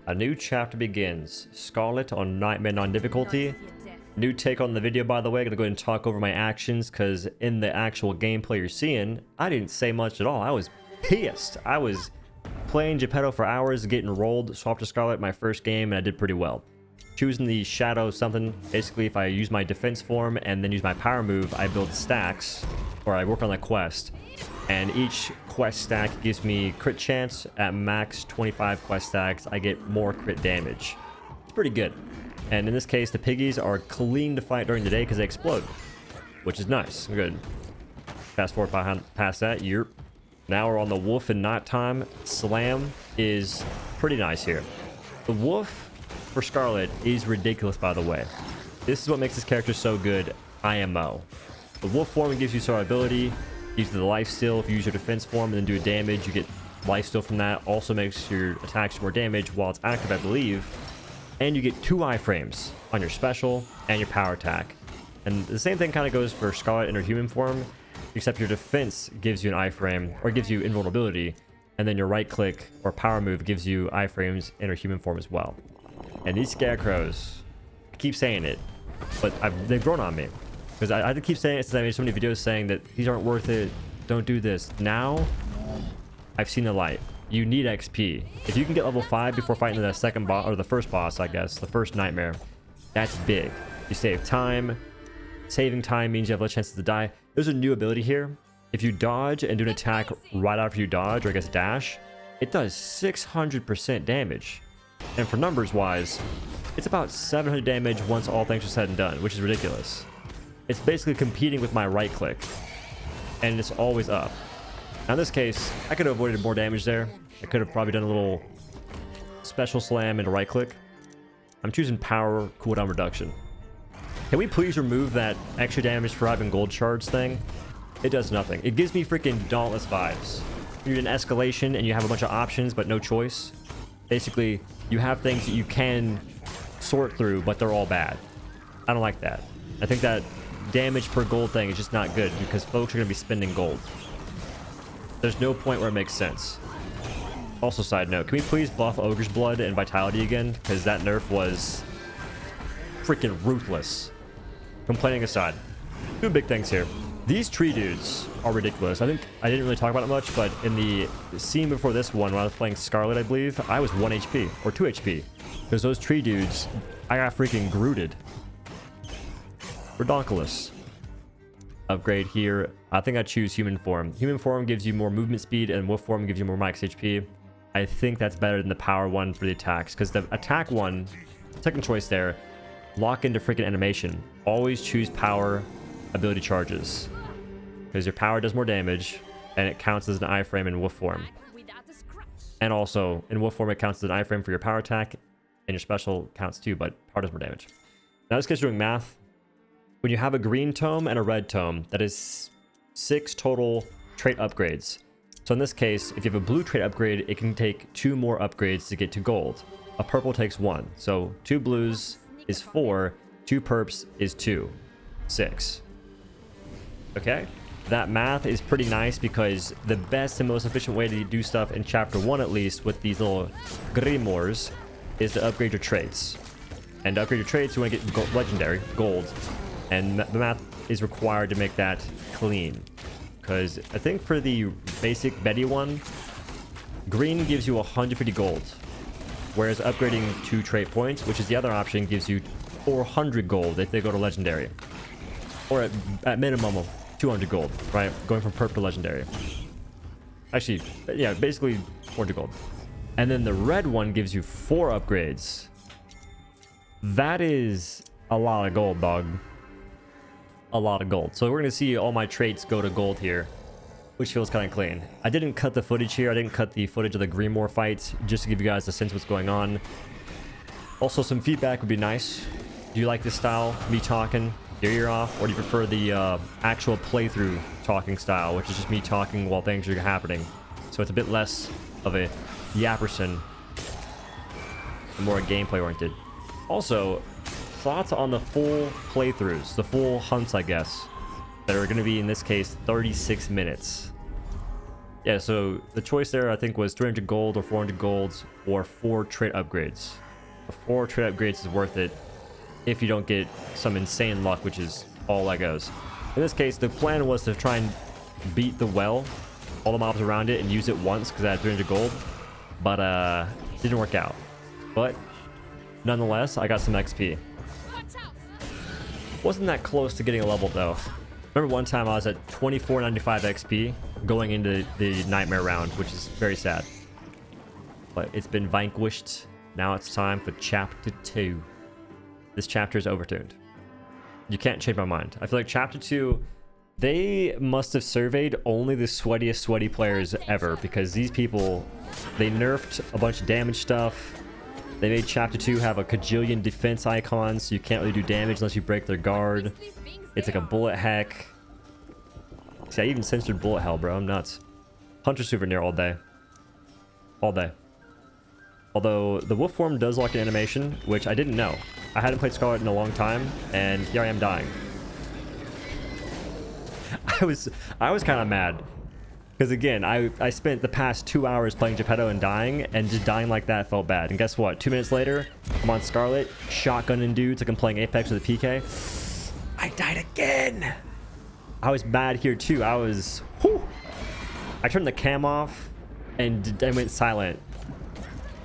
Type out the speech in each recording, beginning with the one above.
A new chapter begins. Scarlet on Nightmare non-difficulty. New take on the video, by the way. I'm gonna go ahead and talk over my actions, because in the actual gameplay you're seeing, I didn't say much at all. I was pissed. I was playing Gepetto for hours, getting rolled, swapped to Scarlet my first game, and I did pretty well. Choosing the shadow something, basically if I use my defense form and then use my power move, I build stacks, or I work on the quest. And each quest stack gives me crit chance. At max 25 quest stacks, I get more crit damage. It's pretty good. And in this case, the piggies are clean to fight during the day because they explode, which is nice. Good. Fast forward past that. Now we're on the wolf in nighttime. Slam is pretty nice here. The wolf for Scarlet is ridiculous, by the way. This is what makes this character so good. IMO. The wolf form gives you survivability. Gives you the life steal. If you use your defense form and then do damage, you get life steal from that. Also makes your attacks do more damage while it's active, I believe. And you get 2 iframes on your special and your power attack. And the same thing kind of goes for Scarlet in her human form, except your defense gives you an iframe, or gives you invulnerability, and then your right click or power move gives you iframes in her human form as well. And these scarecrows, I keep saying it, but they've grown on me. Because I had to keep saying it since I made so many videos saying that these aren't worth it, don't do this. Now, I've seen the light. You need XP. If you can get level 5 before fighting the second boss, or the first boss, I guess, the first nightmare, that's big. You save time. Saving time means you have less chances to die. There's a new ability here. If you dodge and do an attack right after you dodge, or I guess dash, it does 600% damage. And for numbers wise, it's about 700 damage once all things are said and done, which is ridiculous. It's basically competing with my right click, and it's always up. Now in this case, I could have avoided more damage there. I could have probably done a little special slam into right click. I'm choosing power cooldown reduction. Can we please remove that extra damage for having gold shards thing? It does nothing. It gives me freaking Dauntless vibes. You're in escalation and you have a bunch of options but no choice. Basically, you have things that you can sort through, but they're all bad. I don't like that. I think that damage per gold thing is just not good because folks are going to be spending gold. There's no point where it makes sense. Also, side note, can we please buff Ogre's Blood and Vitality again? Because that nerf was freaking ruthless. Complaining aside, 2 big things here. These tree dudes are ridiculous. I think I didn't really talk about it much, but in the scene before this one, when I was playing Scarlet, I believe, I was 1 HP or 2 HP. Because those tree dudes, I got freaking grooted. Redonkulous. Upgrade here. I think I choose human form. Human form gives you more movement speed, and wolf form gives you more max HP. I think that's better than the power one for the attacks, because the attack one, second choice there, lock into freaking animation. Always choose power ability charges, because your power does more damage, and it counts as an iframe in wolf form. And also, in wolf form, it counts as an iframe for your power attack, and your special counts too, but power does more damage. Now this guy's doing math. When you have a green tome and a red tome, that is 6 total trait upgrades. So in this case, if you have a blue trait upgrade, it can take 2 more upgrades to get to gold. A purple takes 1. So 2 blues is 4, 2 purps is 2. 6. Okay? That math is pretty nice because the best and most efficient way to do stuff in chapter 1 at least with these little grimoires is to upgrade your traits. And to upgrade your traits, you want to get legendary, gold. And the math is required to make that clean. Because I think for the basic Betty one, green gives you 150 gold. Whereas upgrading 2 trait points, which is the other option, gives you 400 gold if they go to legendary. Or at minimum of 200 gold, right? Going from perp to legendary. Actually, yeah, basically 400 gold. And then the red one gives you 4 upgrades. That is a lot of gold, dog. A lot of gold. So we're going to see all my traits go to gold here, which feels kind of clean. I didn't cut the footage here. I didn't cut the footage of the grimoire fights, just to give you guys a sense of what's going on. Also, some feedback would be nice. Do you like this style, me talking your ear off, or do you prefer the actual playthrough talking style, which is just me talking while things are happening? So it's a bit less of a yapperson and more gameplay oriented. Also, thoughts on the full playthroughs, the full hunts, I guess, that are going to be, in this case, 36 minutes. Yeah, so the choice there I think was 300 gold or 400 golds or 4 trait upgrades. The 4 trait upgrades is worth it if you don't get some insane luck, which is all Legos. In this case, the plan was to try and beat the well, all the mobs around it, and use it once because I had 300 gold, but didn't work out. But nonetheless, I got some XP. Wasn't that close to getting a level though. Remember one time I was at 2495 XP going into the nightmare round, which is very sad. But it's been vanquished. Now it's time for chapter 2. This chapter is overturned. You can't change my mind. I feel like chapter 2, they must have surveyed only the sweatiest sweaty players ever, because these people, they nerfed a bunch of damage stuff. They made chapter 2 have a kajillion defense icons, so you can't really do damage unless you break their guard. It's like a bullet heck. See, I even censored bullet hell, bro. I'm nuts. Hunter souvenir all day. All day. Although the wolf form does lock an animation, which I didn't know. I hadn't played Scarlet in a long time, and here I am dying. I was kind of mad. Because again, I spent the past 2 hours playing Gepetto and dying, and just dying like that felt bad. And guess what? 2 minutes later, I'm on Scarlet, shotgunning dudes like I'm playing Apex with a PK. I died again! I was mad here too. I was... Whew. I turned the cam off and went silent.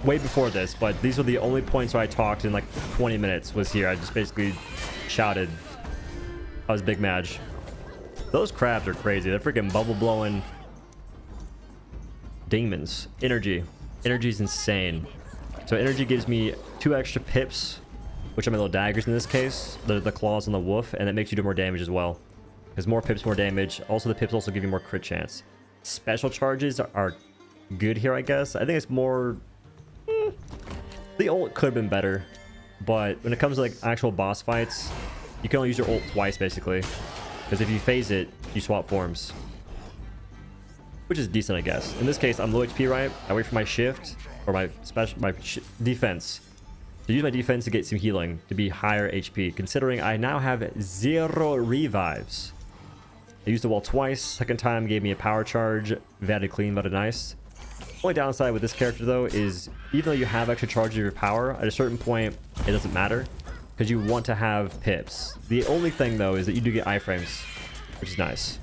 Way before this, but these were the only points where I talked in like 20 minutes was here. I just basically shouted. I was big mad. Those crabs are crazy. They're freaking bubble blowing demons. Energy. Energy is insane. So energy gives me 2 extra pips, which are my little daggers in this case. They're the claws on the wolf, and it makes you do more damage as well. Because more pips, more damage. Also, the pips also give you more crit chance. Special charges are good here, I guess. I think it's more... The ult could have been better, but when it comes to like actual boss fights, you can only use your ult twice basically, because if you phase it, you swap forms, which is decent, I guess. In this case, I'm low HP, right? I wait for my shift or my defense to use my defense to get some healing to be higher HP. Considering I now have 0 revives, I used the wall twice. Second time gave me a power charge. Very clean, very nice. Only downside with this character though is even though you have extra charge of your power, at a certain point it doesn't matter because you want to have pips. The only thing though is that you do get iframes, which is nice.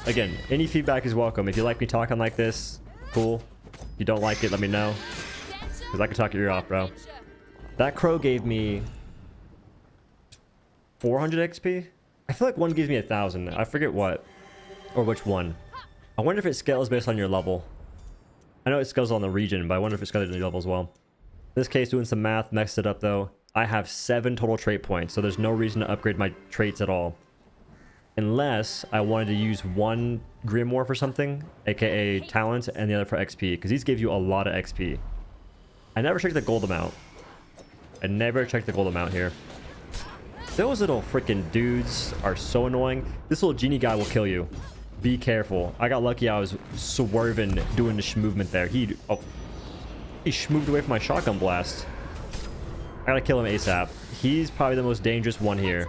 Again, any feedback is welcome. If you like me talking like this, cool. If you don't like it, let me know, because I can talk your ear off, bro. That crow gave me 400 XP. I feel like one gives me 1,000. I forget what or which one. I wonder if it scales based on your level. I know it scales on the region, but I wonder if it scales on your level as well. In this case, doing some math, messed it up though. I have 7 total trait points, so there's no reason to upgrade my traits at all. Unless I wanted to use one Grimoire for something, aka talent, and the other for XP, because these give you a lot of XP. I never checked the gold amount. I never checked the gold amount here. Those little freaking dudes are so annoying. This little genie guy will kill you. Be careful. I got lucky I was swerving, doing the movement there. He schmooved away from my shotgun blast. I gotta kill him ASAP. He's probably the most dangerous one here.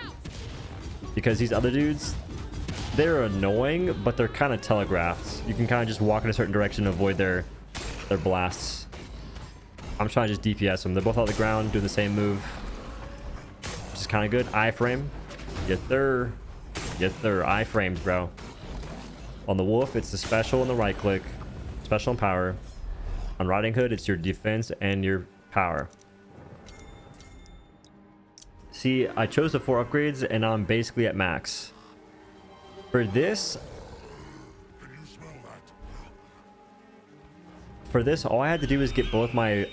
Because these other dudes, they're annoying, but they're kind of telegraphed. You can kind of just walk in a certain direction and avoid their blasts. I'm trying to just DPS them. They're both on the ground doing the same move, which is kind of good. Iframe. Get their iframes, bro. On the wolf, it's the special and the right click. Special and power. On Riding Hood, it's your defense and your power. See, I chose the 4 upgrades and now I'm basically at max. For this, all I had to do was get both my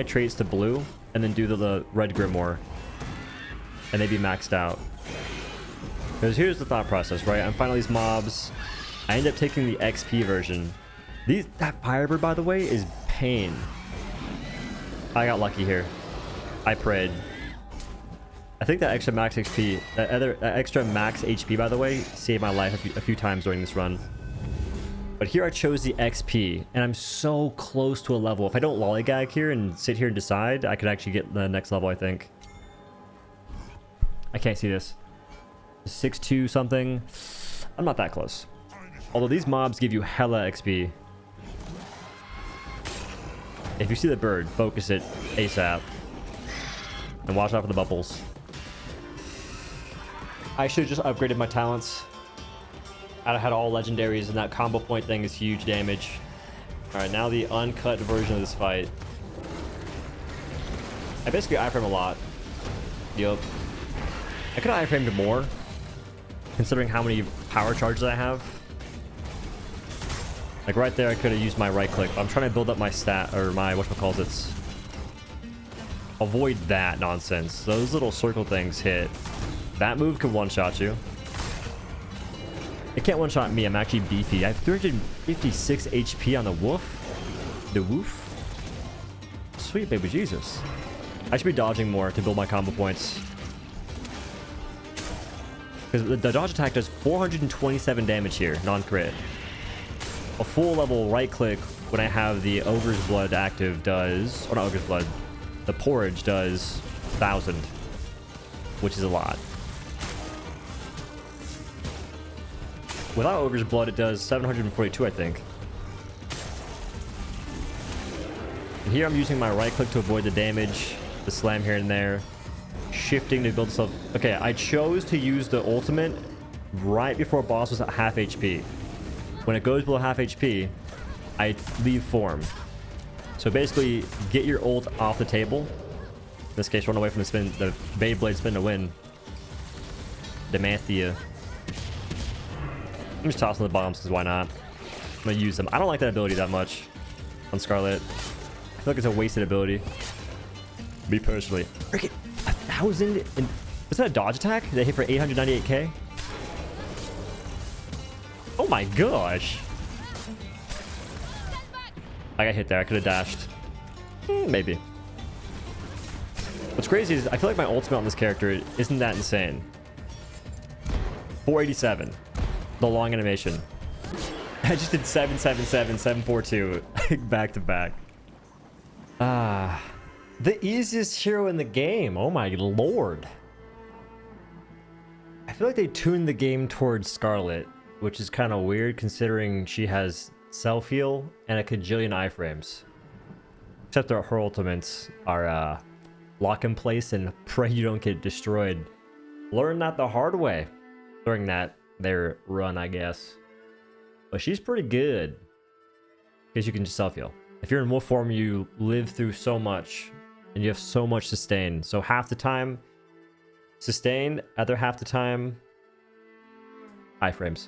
traits to blue and then do the red Grimoire. And they'd be maxed out. Because here's the thought process, right? I'm fighting these mobs. I end up taking the XP version. That Firebird, by the way, is pain. I got lucky here. I prayed. I think that extra max XP, that extra max HP, by the way, saved my life a few times during this run. But here I chose the XP, and I'm so close to a level. If I don't lollygag here and sit here and decide, I could actually get the next level, I think. I can't see this. 6'2" something. I'm not that close. Although these mobs give you hella XP. If you see the bird, focus it ASAP. And watch out for the bubbles. I should have just upgraded my talents. I'd have had all legendaries, and that combo point thing is huge damage. Alright, now the uncut version of this fight. I basically iframe a lot. Yup. I could have iframed more, considering how many power charges I have. Like right there, I could have used my right click. I'm trying to build up my stat, or my whatchamacallits. Avoid that nonsense. Those little circle things hit. That move can one-shot you. It can't one-shot me. I'm actually beefy. I have 356 HP on the wolf. The woof. Sweet baby Jesus. I should be dodging more to build my combo points. Because the dodge attack does 427 damage here, non-crit. A full level right click when I have the Ogre's Blood active does, or not Ogre's Blood, the Porridge does 1,000, which is a lot. Without Ogre's Blood, it does 742, I think. And here I'm using my right click to avoid the damage, the slam here and there, shifting to build stuff. Okay, I chose to use the ultimate right before boss was at half HP. When it goes below half HP, I leave form. So basically, get your ult off the table. In this case, run away from the spin, the Beyblade spin to win. Demacia. I'm just tossing the bombs because why not? I'm gonna use them. I don't like that ability that much on Scarlet. I feel like it's a wasted ability. Me personally. Okay, 1,000. Was that a dodge attack? Did I hit for 898k? Oh my gosh. I got hit there. I could have dashed. Maybe. What's crazy is I feel like my ultimate on this character isn't that insane. 487. The long animation. I just did 777, 742 back to back. Ah. The easiest hero in the game. Oh my lord. I feel like they tuned the game towards Scarlet, which is kind of weird considering she has self-heal and a cajillion iframes. Except that her ultimates are lock in place and pray you don't get destroyed. Learn that the hard way during their run, I guess. But she's pretty good because you can just self-heal. If you're in wolf form, you live through so much and you have so much sustain. So half the time sustain, other half the time iframes.